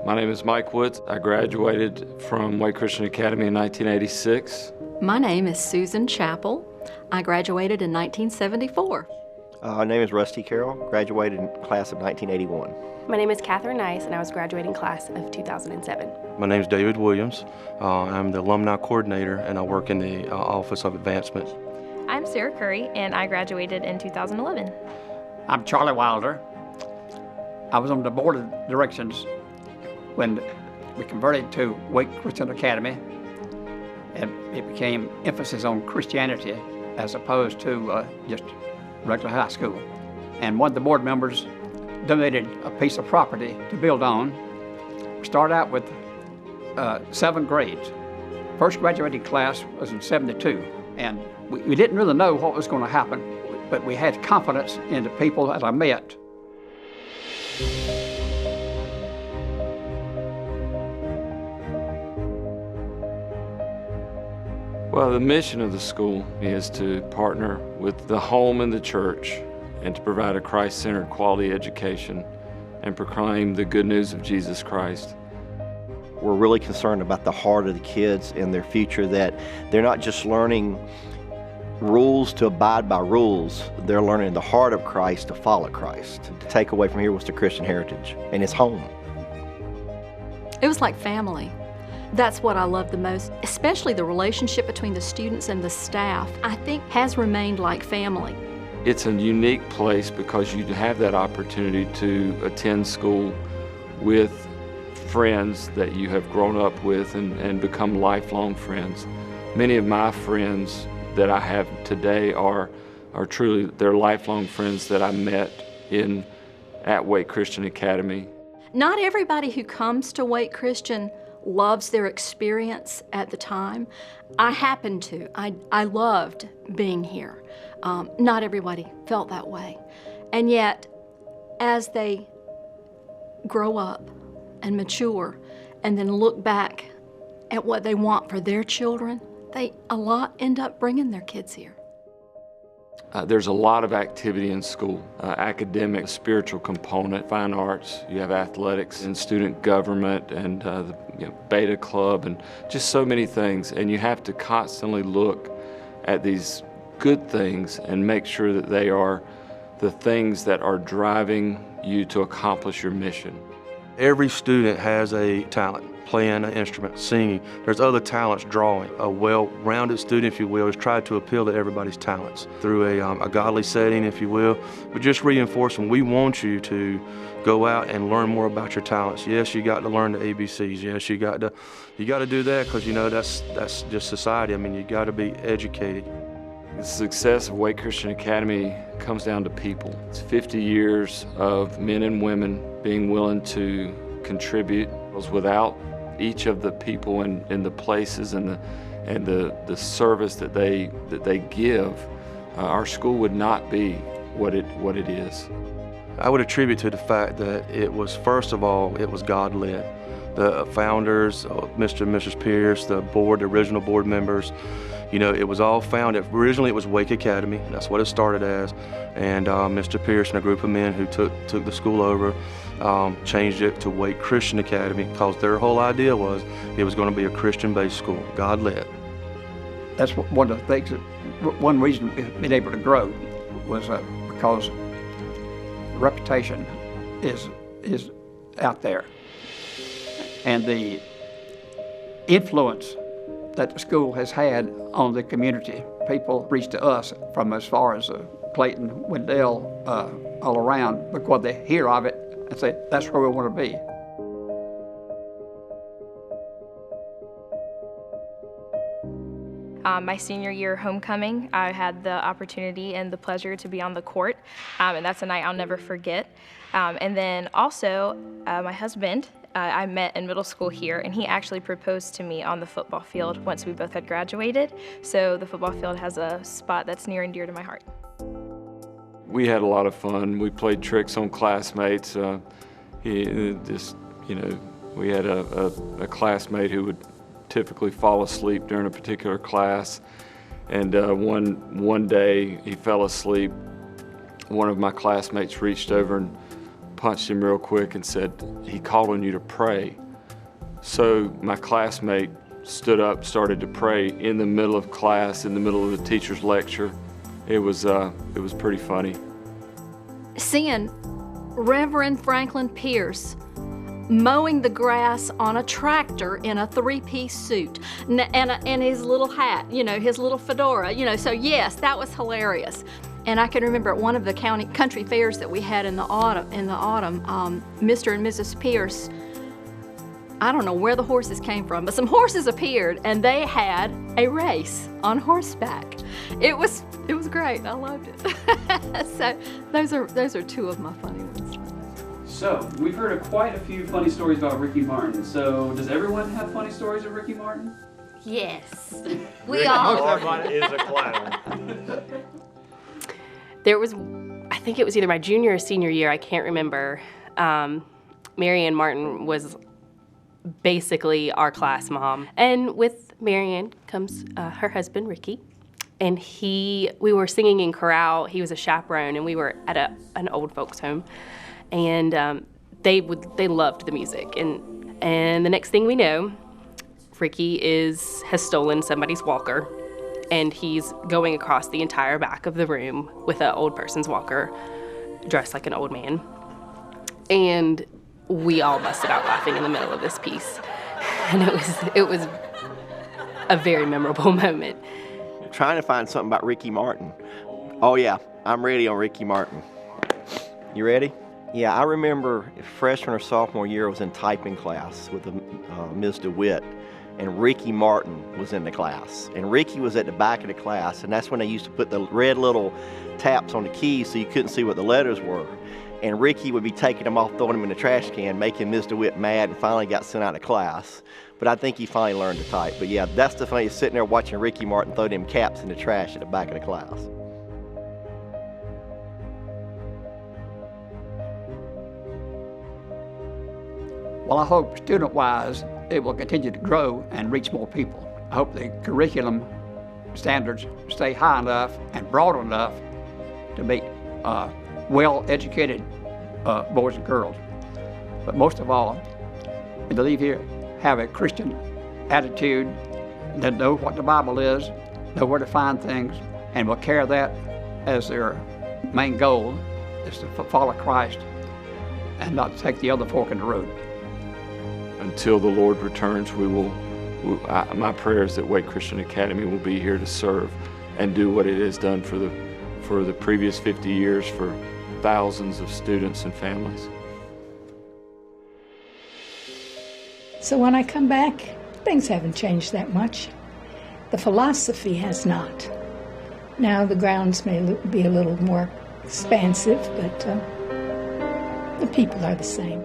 My name is Mike Woods. I graduated from Wake Christian Academy in 1986. My name is Susan Chappell. I graduated in 1974. My name is Rusty Carroll, graduated in class of 1981. My name is Catherine Nice, and I was graduating class of 2007. My name is David Williams. I'm the alumni coordinator, and I work in the Office of Advancement. I'm Sarah Curry, and I graduated in 2011. I'm Charlie Wilder. I was on the board of directions when we converted to Wake Christian Academy, and it became emphasis on Christianity as opposed to just regular high school. And one of the board members donated a piece of property to build on. We started out with 7 grades. First graduating class was in 72, and we didn't really know what was going to happen, but we had confidence in the people that I met. Well, the mission of the school is to partner with the home and the church and to provide a Christ-centered quality education and proclaim the good news of Jesus Christ. We're really concerned about the heart of the kids and their future, that they're not just learning rules to abide by rules, they're learning the heart of Christ to follow Christ. To take away from here was the Christian heritage and his home. It was like family. That's what I love the most, especially the relationship between the students and the staff, I think has remained like family. It's a unique place because you have that opportunity to attend school with friends that you have grown up with and become lifelong friends. Many of my friends that I have today are truly, they're lifelong friends that I met at Wake Christian Academy. Not everybody who comes to Wake Christian loves their experience at the time. I happened to. I loved being here. Not everybody felt that way. And yet, as they grow up and mature and then look back at what they want for their children, a lot end up bringing their kids here. There's a lot of activity in school, academic, spiritual component, fine arts, you have athletics and student government and the Beta Club and just so many things. And you have to constantly look at these good things and make sure that they are the things that are driving you to accomplish your mission. Every student has a talent, playing an instrument, singing. There's other talents, drawing. A well-rounded student, if you will, has tried to appeal to everybody's talents through a godly setting, if you will, but just reinforcing, we want you to go out and learn more about your talents. Yes, you got to learn the ABCs. Yes, you got to do that because, that's just society. I mean, you got to be educated. The success of Wake Christian Academy comes down to people. It's 50 years of men and women being willing to contribute. Without each of the people and the places and the service that they give, our school would not be what it is. I would attribute to the fact that it was, first of all, it was God-led. The founders, Mr. and Mrs. Pierce, the board, the original board members, it was all founded. Originally it was Wake Academy, that's what it started as, and Mr. Pierce and a group of men who took the school over changed it to Wake Christian Academy because their whole idea was it was going to be a Christian-based school, God-led. That's one of the things, one reason we've been able to grow was because the reputation is out there. And the influence that the school has had on the community. People reach to us from as far as Clayton, Wendell, all around, because they hear of it and say, that's where we want to be. My senior year homecoming, I had the opportunity and the pleasure to be on the court, and that's a night I'll never forget. And then also, my husband, I met in middle school here, and he actually proposed to me on the football field once we both had graduated. So the football field has a spot that's near and dear to my heart. We had a lot of fun. We played tricks on classmates. We had a classmate who would typically fall asleep during a particular class, and one day he fell asleep. One of my classmates reached over and punched him real quick and said, "He called on you to pray." So my classmate stood up, started to pray in the middle of class, in the middle of the teacher's lecture. It was pretty funny. Seeing Reverend Franklin Pierce mowing the grass on a tractor in a three-piece suit and his little hat, you know, his little fedora, you know, so yes, that was hilarious. And I can remember at one of the country fairs that we had in the autumn, Mr. and Mrs. Pierce, I don't know where the horses came from, but some horses appeared and they had a race on horseback. It was great. I loved it. So those are two of my funny ones. So we've heard quite a few funny stories about Ricky Martin. So does everyone have funny stories of Ricky Martin? Yes, we all. Martin is a clown. There was, I think it was either my junior or senior year, I can't remember. Marianne Martin was basically our class mom. And with Marianne comes her husband, Ricky. And we were singing in chorale. He was a chaperone, and we were at an old folks home. And they loved the music. And the next thing we know, Ricky has stolen somebody's walker, and he's going across the entire back of the room with an old person's walker, dressed like an old man. And we all busted out laughing in the middle of this piece. And it was a very memorable moment. Trying to find something about Ricky Martin. Oh yeah, I'm ready on Ricky Martin. You ready? Yeah, I remember freshman or sophomore year I was in typing class with Ms. DeWitt, and Ricky Martin was in the class. And Ricky was at the back of the class, and that's when they used to put the red little taps on the keys so you couldn't see what the letters were. And Ricky would be taking them off, throwing them in the trash can, making Ms. DeWitt mad, and finally got sent out of class. But I think he finally learned to type. But yeah, that's the funny, sitting there watching Ricky Martin throw them caps in the trash at the back of the class. Well, I hope student-wise it will continue to grow and reach more people. I hope the curriculum standards stay high enough and broad enough to meet well-educated boys and girls. But most of all, when they leave here, have a Christian attitude, that know what the Bible is, know where to find things, and will carry that as their main goal, is to follow Christ and not take the other fork in the road. Until the Lord returns, my prayer is that Wake Christian Academy will be here to serve and do what it has done for the previous 50 years for thousands of students and families. So when I come back, things haven't changed that much. The philosophy has not. Now the grounds may be a little more expansive, but the people are the same.